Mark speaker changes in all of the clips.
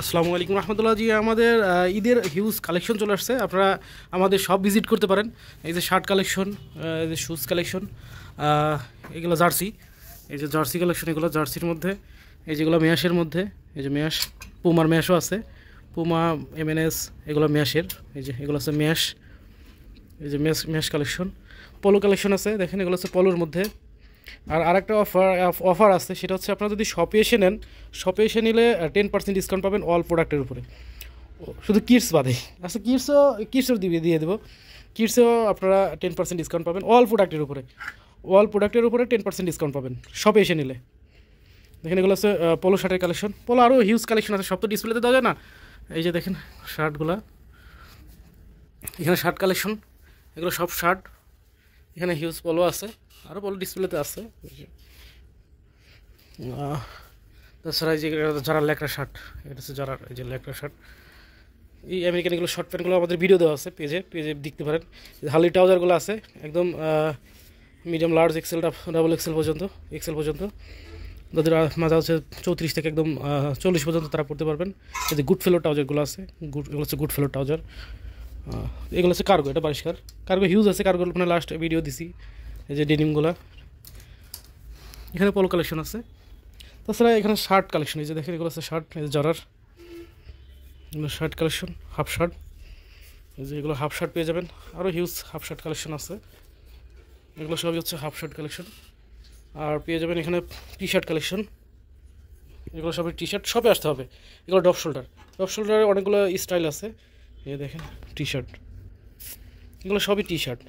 Speaker 1: আসসালামু আলাইকুম রহমতুল্লাহ জি। আমাদের ঈদের হিউজ কালেকশন চলে আসছে, আপনারা আমাদের সব ভিজিট করতে পারেন। এই যে শার্ট কালেকশন, এই যে শুজ কালেকশন, এগুলো জার্সি, এই যে জার্সি কালেকশন, এগুলো জার্সির মধ্যে, এই যেগুলো মেয়াশের মধ্যে, এই যে মেয়াশ, পুমার মেয়াশও আছে, পুমা এমএনএস, এগুলো মেয়াশের, এই যে এগুলো আছে মেয়াশ, এই যে মেয়াশ কালেকশন, পলো কালেকশন আছে, দেখেন এগুলো আছে পলোর মধ্যে। আর আরেকটা অফার আছে, সেটা হচ্ছে আপনারা যদি শপে এসে নেন, শপে এসে নিলে 10% ডিসকাউন্ট পাবেন অল প্রোডাক্টের উপরে, শুধু কিডস বাদে। আচ্ছা কিডসও দিয়ে দেবো, কিডসেও আপনারা 10% ডিসকাউন্ট পাবেন অল প্রোডাক্টের উপরে, 10% ডিসকাউন্ট পাবেন শপে এসে নিলে। দেখেন এগুলো আছে পোলো শার্টের কালেকশন, পোলো আরও হিউজ কালেকশন আছে, সব তো ডিসপ্লেতে দেওয়া যায় না। এই যে দেখেন শার্টগুলা, এখানে শার্ট কালেকশন, এগুলো সব শার্ট, এখানে হিউজ পোলো আছে, আরও পোলো ডিসপ্লেতে আছে। তাছাড়া এই যে যারা লেকড়া শার্ট, এটা হচ্ছে যারা এই যে লেকড়া শার্ট, এই আমেরিকান এগুলো শর্ট প্যান্টগুলো আমাদের ভিডিও দেওয়া আছে, পেজে দেখতে পারেন। হালি ট্রাউজারগুলো আছে একদম medium large XL double XL পর্যন্ত, যাদের মাঝে হচ্ছে 34 থেকে একদম 40 পর্যন্ত তারা পড়তে পারবেন। এই যে গুড ফেলো ট্রাউজারগুলো আছে, এগুলো হচ্ছে গুড ফেলো ট্রাউজার। এগুলো হচ্ছে কার্গো, এটা পরিষ্কার কার্গো হিউজ আছে, কার্গো মানে লাস্ট ভিডিও দিছি। এই যে ডেনিমগুলো, এখানে পোলো কালেকশন আছে। তাছাড়া এখানে শার্ট কালেকশন, এই যে দেখেন এগুলো আছে শার্ট, এই যে জারার এগুলো শার্ট কালেকশন, হাফ শার্ট, এই যে এগুলো হাফ শার্ট পেয়ে যাবেন। আরও হিউজ হাফ শার্ট কালেকশন আছে, এগুলো সবই হচ্ছে হাফ শার্ট কালেকশন। আর পেয়ে যাবেন এখানে টি শার্ট কালেকশন, এগুলো সবই টি শার্ট, শপে আসতে হবে। এগুলো ডপ শোল্ডারে অনেকগুলো স্টাইল আছে, এই দেখেন টি শার্ট, এগুলো সবই টি শার্ট,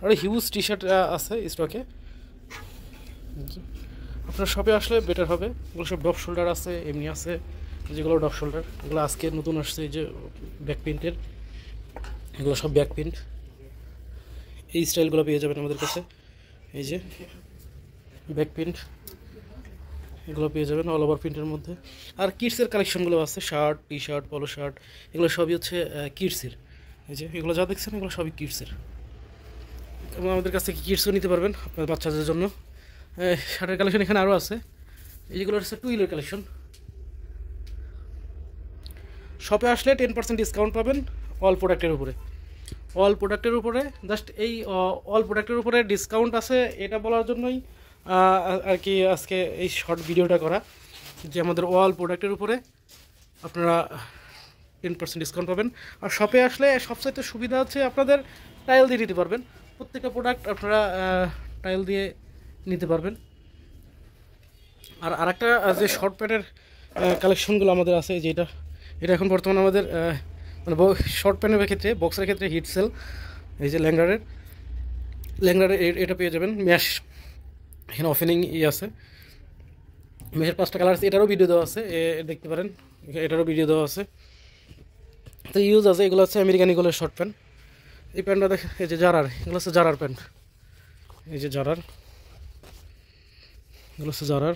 Speaker 1: আর হিউজ টি শার্ট আছে স্টকে। আপনার শপে আসলে বেটার হবে। এগুলো সব ডপ শোল্ডার আছে, এমনি আছে, যেগুলো ডপ শোল্ডার, এগুলো আজকে নতুন আসছে, এই যে ব্যাক প্রিন্টের, এগুলো সব ব্যাক প্রিন্ট। এই স্টাইলগুলো পেয়ে যাবেন আমাদের কাছে, এই যে ব্যাক প্রিন্ট, এগুলো পেয়ে যাবেন অল ওভার প্রিন্টের মধ্যে। আর কিডসের কালেকশনগুলো আছে, শার্ট, টি শার্ট, পলো শার্ট, এগুলো সবই হচ্ছে কিডসের। এই যে এগুলো যা দেখছেন এগুলো সবই কিডসের, এবং আমাদের কাছ থেকে কিডসও নিতে পারবেন আপনার বাচ্চাদের জন্য। শার্টের কালেকশন এখানে আরও আছে, এই যেগুলো হচ্ছে টুইলের কালেকশন। শপে আসলে 10% ডিসকাউন্ট পাবেন অল প্রোডাক্টের উপরে, জাস্ট এই অল প্রোডাক্টের উপরে ডিসকাউন্ট আছে এটা বলার জন্যই আর কি আজকে এই শর্ট ভিডিওটা করা, যে আমাদের অল প্রোডাক্টের উপরে আপনারা 10% ডিসকাউন্ট পাবেন। আর শপে আসলে সবচাইতে সুবিধা হচ্ছে আপনাদের টাইল দিয়ে নিতে পারবেন, প্রত্যেকটা প্রোডাক্ট আপনারা টাইল দিয়ে নিতে পারবেন। আর আরেকটা যে শর্ট প্যান্টের কালেকশনগুলো আমাদের আছে, যেটা এটা এখন বর্তমানে আমাদের মানে শর্ট প্যান্টের ক্ষেত্রে, বক্সের ক্ষেত্রে হিট সেল। এই যে ল্যাংরারের এটা পেয়ে যাবেন ম্যাশ, এখানে ওপেনিং আছে, ম্যাশের 5টা কালার আছে, এটারও ভিডিও দেওয়া আছে, দেখতে পারেন, এটারও ভিডিও দেওয়া আছে। তো ইউজ আছে, এগুলো হচ্ছে আমেরিকান ইগলের শর্ট প্যান্ট। এই প্যান্টটা দেখেন, এই যে জারার, এগুলো হচ্ছে জারার প্যান্ট, এই যে জারার, এগুলো হচ্ছে জারার।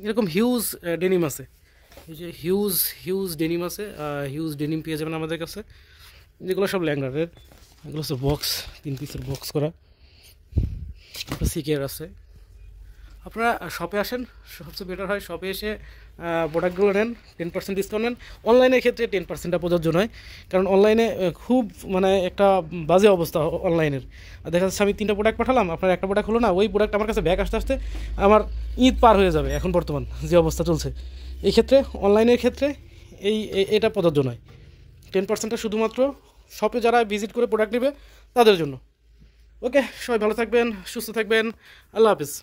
Speaker 1: এরকম হিউজ ডেনিম আছে, এই যে হিউজ ডেনিম আছে, হিউজ ডেনিম পেয়ে যাবেন আমাদের কাছে, যেগুলো সব ল্যাংরারের। এগুলো হচ্ছে বক্স, 3 পিসের বক্স করা, সিকের আছে। আপনারা শপে আসেন, সবচেয়ে বেটার হয় শপে এসে প্রোডাক্টগুলো নেন, 10% ডিসকাউন্ট নেন। অনলাইনের ক্ষেত্রে 10%টা প্রযোজ্য নয়, কারণ অনলাইনে খুব মানে একটা বাজে অবস্থা অনলাইনের। দেখা যাচ্ছে আমি 3টা প্রোডাক্ট পাঠালাম, আপনার একটা প্রোডাক্ট হলো না, ওই প্রোডাক্ট আমার কাছে ব্যাক আসতে আমার ঈদ পার হয়ে যাবে এখন বর্তমান যে অবস্থা চলছে। এই ক্ষেত্রে অনলাইনের ক্ষেত্রে এটা প্রযোজ্য নয়, 10%টা শুধুমাত্র শপে যারা ভিজিট করে প্রোডাক্ট নেবে তাদের জন্য। ওকে, সবাই ভালো থাকবেন, সুস্থ থাকবেন, আল্লাহ হাফিজ।